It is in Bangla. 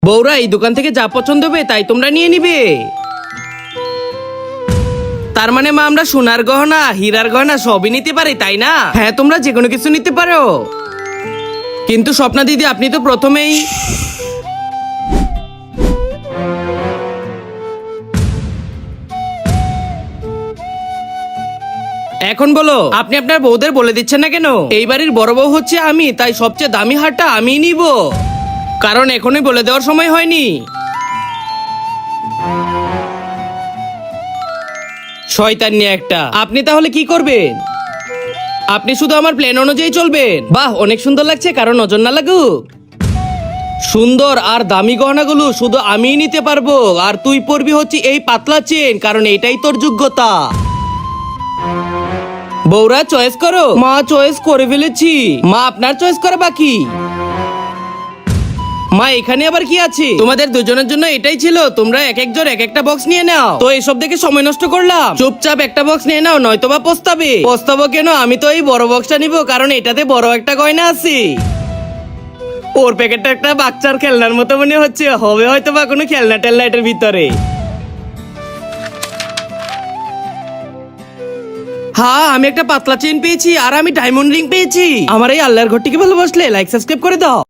বউরা এই দোকান থেকে যা পছন্দ হবে তাই তোমরা নিয়ে নিবে। তার মানে মা আমরা সোনার গহনা হীরার গহনা সবই নিতে পারি তাই না? হ্যাঁ তোমরা যে কোনো কিছু নিতে পারো। কিন্তু স্বপ্না দিদি আপনি তো প্রথমেই এখন বলো আপনি আপনার বউদের বলে দিচ্ছেন না কেন? এই বাড়ির বড় বউ হচ্ছে আমি, তাই সবচেয়ে দামি হারটা আমিই নিব, কারণ এখনই বলে দেওয়ার সময় হয়নি। শয়তানি একটা। আপনি তাহলে কি করবেন? আপনি শুধু আমার প্ল্যান অনুযায়ী চলবেন। বাহ অনেক সুন্দর লাগছে, কারণ নজর না লাগুক। সুন্দর আর দামি গহনাগুলো শুধু আমিই নিতে পারবো, আর তুই পরবি হচ্ছে এই পাতলা চেন, কারণ এটাই তোর যোগ্যতা। বউরা চয়েস করো। মা চয়েস করে ফেলেছি। মা আপনার চয়েস করা বাকি। মা এখানে আবার কি আছে? তোমাদের দুজনের জন্য এটাই ছিল, তোমরা এক একজন এক একটা বক্স নিয়ে নাও। তো এসব দেখে সময় নষ্ট করলাম, চুপচাপ একটা বক্স নিয়ে নাও, নয়তোবা পস্তাবে। পস্তাবো কেন? আমি তো এই বড় বক্সটা নিব, কারণ এটাতে বড় একটা গয়না আছে। ওর প্যাকেটটা একটা বাচ্চার খেলনার মতো মনে হচ্ছে, হবে হয়তো বা কোনো খেলনা টেলনা এটার ভিতরে। হ্যাঁ আমি একটা পাতলা চেন পেয়েছি, আর আমি ডায়মন্ড রিং পেয়েছি। আমার এই আল্লাহর ঘরটিকে ভালোবাসলে লাইক সাবস্ক্রাইব করে দাও।